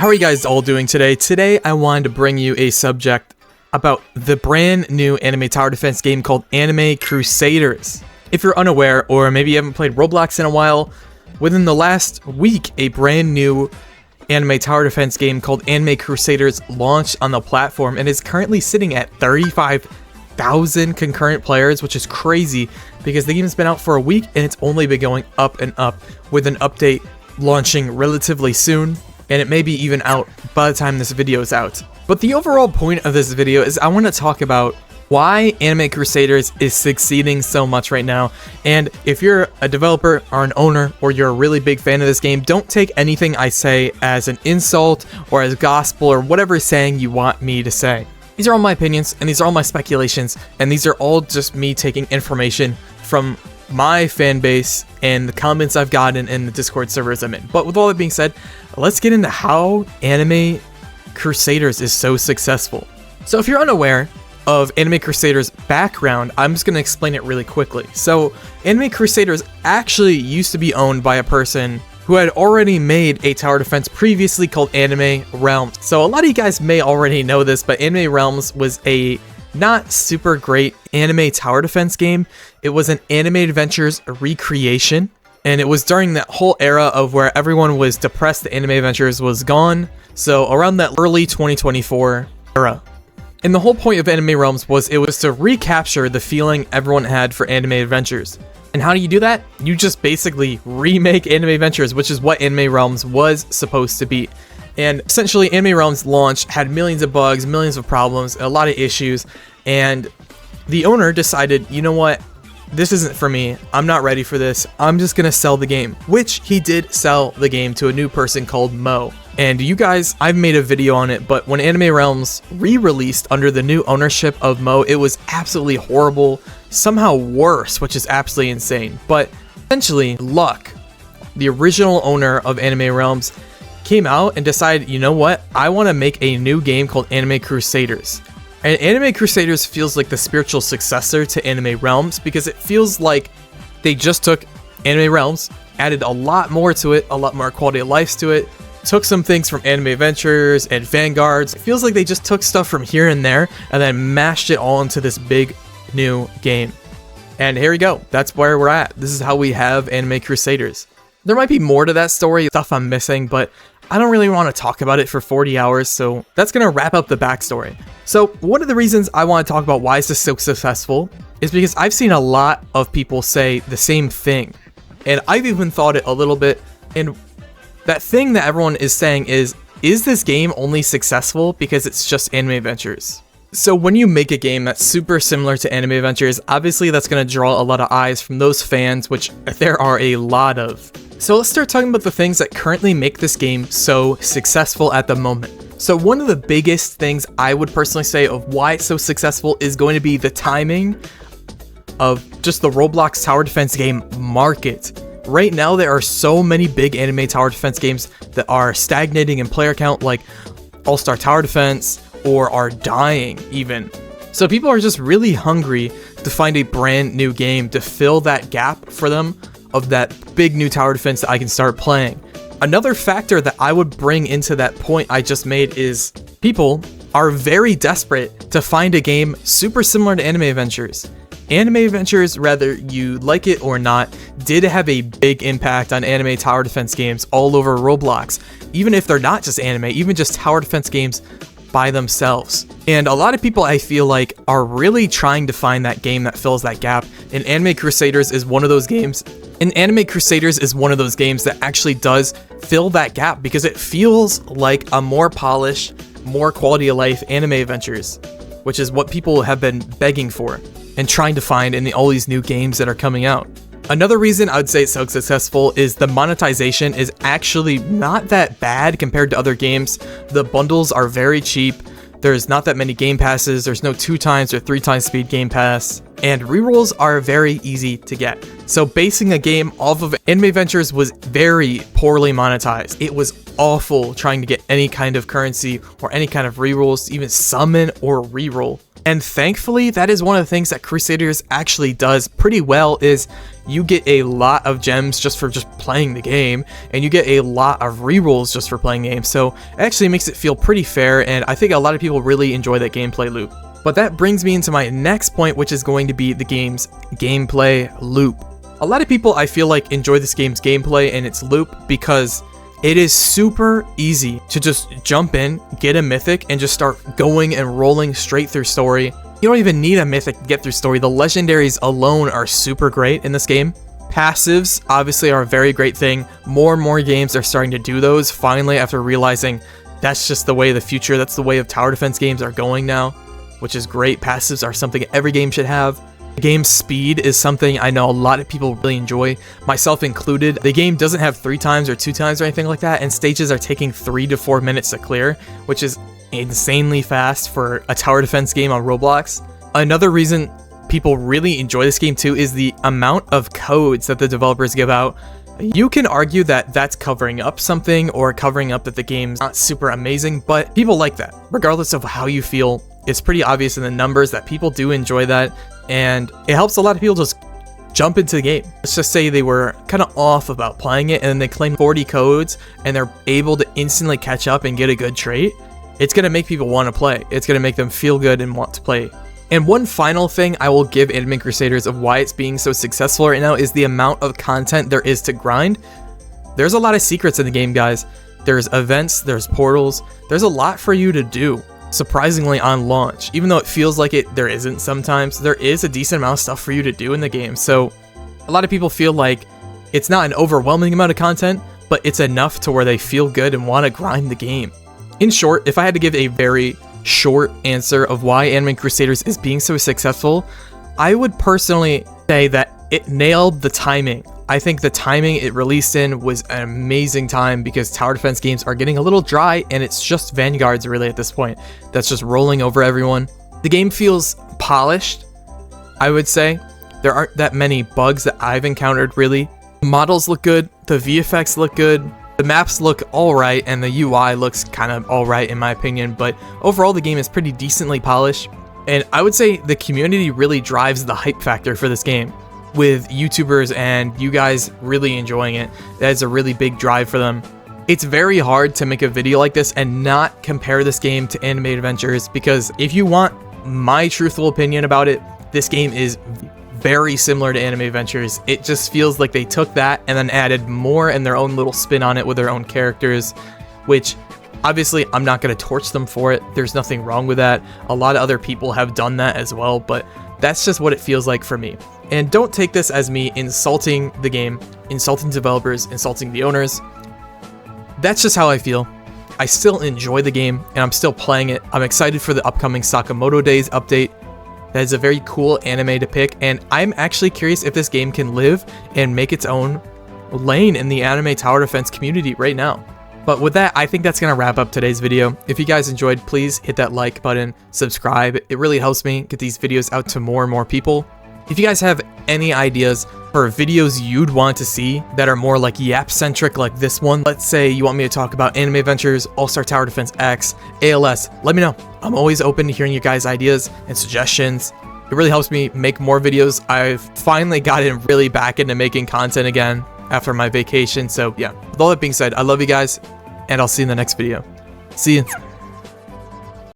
How are you guys all doing today? Today I wanted to bring you a subject about the brand new anime tower defense game called Anime Crusaders. If you're unaware, or maybe you haven't played Roblox in a while, within the last week a brand new anime tower defense game called Anime Crusaders launched on the platform and is currently sitting at 35,000 concurrent players, which is crazy because the game has been out for a week and it's only been going up and up, with an update launching relatively soon. And it may be even out by the time this video is out. But the overall point of this video is I want to talk about why Anime Crusaders is succeeding so much right now. And if you're a developer or an owner, or you're a really big fan of this game, don't take anything I say as an insult or as gospel or whatever saying you want me to say. These are all my opinions and these are all my speculations, and these are all just me taking information from my fan base and the comments I've gotten in the Discord servers I'm in. But with all that being said, let's get into how Anime Crusaders is so successful. So if you're unaware of Anime Crusaders' background, I'm just going to explain it really quickly. So Anime Crusaders actually used to be owned by a person who had already made a tower defense previously called Anime Realms. So a lot of you guys may already know this, but Anime Realms was a not super great anime tower defense game. It was an Anime Adventures recreation, and it was during that whole era of where everyone was depressed that Anime Adventures was gone, so around that early 2024 era. And the whole point of Anime Realms was it was to recapture the feeling everyone had for Anime Adventures. And how do you do that? You just basically remake Anime Adventures, which is what Anime Realms was supposed to be. And essentially, Anime Realms launch had millions of bugs, millions of problems, a lot of issues, and the owner decided, you know what, this isn't for me, I'm not ready for this, I'm just gonna sell the game, which he did sell the game to a new person called Mo. And you guys, I've made a video on it, but when Anime Realms re-released under the new ownership of Mo, it was absolutely horrible, somehow worse, which is absolutely insane. But essentially, Luck, the original owner of Anime Realms, came out and decided, you know what, I want to make a new game called Anime Crusaders. And Anime Crusaders feels like the spiritual successor to Anime Realms because it feels like they just took Anime Realms, added a lot more to it, a lot more quality of life to it, took some things from Anime Adventures and Vanguards. It feels like they just took stuff from here and there and then mashed it all into this big new game. And here we go, that's where we're at. This is how we have Anime Crusaders. There might be more to that story, stuff I'm missing, but I don't really want to talk about it for 40 hours, so that's going to wrap up the backstory. So one of the reasons I want to talk about why is this so successful is because I've seen a lot of people say the same thing, and I've even thought it a little bit, and that thing that everyone is saying is this game only successful because it's just Anime Adventures? So when you make a game that's super similar to Anime Adventures, obviously that's going to draw a lot of eyes from those fans, which there are a lot of. So let's start talking about the things that currently make this game so successful at the moment. So one of the biggest things I would personally say of why it's so successful is going to be the timing of just the Roblox tower defense game market. Right now there are so many big anime tower defense games that are stagnating in player count, like All-Star Tower Defense, or are dying even. So people are just really hungry to find a brand new game to fill that gap for them of that big new tower defense that I can start playing. Another factor that I would bring into that point I just made is people are very desperate to find a game super similar to Anime Adventures. Anime Adventures, whether you like it or not, did have a big impact on anime tower defense games all over Roblox, even if they're not just anime, even just tower defense games by themselves. And a lot of people, I feel like, are really trying to find that game that fills that gap, and Anime Crusaders is one of those games. And Anime Crusaders is one of those games that actually does fill that gap because it feels like a more polished, more quality of life Anime Adventures, which is what people have been begging for and trying to find in all these new games that are coming out. Another reason I would say it's so successful is the monetization is actually not that bad compared to other games. The bundles are very cheap. There's not that many game passes. There's no 2 times or 3 times speed game pass. And rerolls are very easy to get. So basing a game off of Anime Adventures was very poorly monetized. It was awful trying to get any kind of currency or any kind of rerolls, even summon or reroll. And thankfully, that is one of the things that Crusaders actually does pretty well, is you get a lot of gems just for playing the game, and you get a lot of rerolls just for playing the game. So it actually makes it feel pretty fair, and I think a lot of people really enjoy that gameplay loop. But that brings me into my next point, which is going to be the game's gameplay loop. A lot of people, I feel like, enjoy this game's gameplay and its loop because it is super easy to just jump in, get a mythic, and just start going and rolling straight through story. You don't even need a mythic to get through story. The legendaries alone are super great in this game. Passives obviously are a very great thing. More and more games are starting to do those finally, after realizing that's just the way of the future. That's the way of tower defense games are going now, which is great. Passives are something every game should have. The game's speed is something I know a lot of people really enjoy, myself included. The game doesn't have 3 times or 2 times or anything like that, and stages are taking 3 to 4 minutes to clear, which is insanely fast for a tower defense game on Roblox. Another reason people really enjoy this game too is the amount of codes that the developers give out. You can argue that that's covering up something, or covering up that the game's not super amazing, but people like that. Regardless of how you feel, it's pretty obvious in the numbers that people do enjoy that, and it helps a lot of people just jump into the game. Let's just say they were kind of off about playing it, and then they claim 40 codes, and they're able to instantly catch up and get a good trait. It's going to make people want to play. It's going to make them feel good and want to play. And one final thing I will give Anime Crusaders of why it's being so successful right now is the amount of content there is to grind. There's a lot of secrets in the game, guys. There's events, there's portals, there's a lot for you to do. Surprisingly, on launch, even though it feels like there isn't sometimes, there is a decent amount of stuff for you to do in the game. So a lot of people feel like it's not an overwhelming amount of content, but it's enough to where they feel good and want to grind the game. In short, if I had to give a very short answer of why Anime Crusaders is being so successful, I would personally say that it nailed the timing. I think the timing it released in was an amazing time, because tower defense games are getting a little dry, and it's just vanguards really at this point that's just rolling over everyone. The game feels polished, I would say. There aren't that many bugs that I've encountered really. The models look good, the VFX look good, the maps look alright, and the UI looks kind of alright in my opinion, but overall the game is pretty decently polished. And I would say the community really drives the hype factor for this game, with YouTubers and you guys really enjoying it. That is a really big drive for them. It's very hard to make a video like this and not compare this game to Anime Adventures, because if you want my truthful opinion about it, this game is very similar to Anime Adventures. It just feels like they took that and then added more and their own little spin on it with their own characters, which obviously I'm not going to torch them for it. There's nothing wrong with that. A lot of other people have done that as well, but that's just what it feels like for me. And don't take this as me insulting the game, insulting developers, insulting the owners. That's just how I feel. I still enjoy the game, and I'm still playing it. I'm excited for the upcoming Sakamoto Days update. That is a very cool anime to pick, and I'm actually curious if this game can live and make its own lane in the anime tower defense community right now. But with that, I think that's going to wrap up today's video. If you guys enjoyed, please hit that like button, subscribe. It really helps me get these videos out to more and more people. If you guys have any ideas for videos you'd want to see that are more like Yap centric like this one, let's say you want me to talk about Anime Adventures, All-Star Tower Defense X, ALS, let me know. I'm always open to hearing your guys' ideas and suggestions. It really helps me make more videos. I've finally gotten really back into making content again after my vacation. So yeah, with all that being said, I love you guys, and I'll see you in the next video. See you.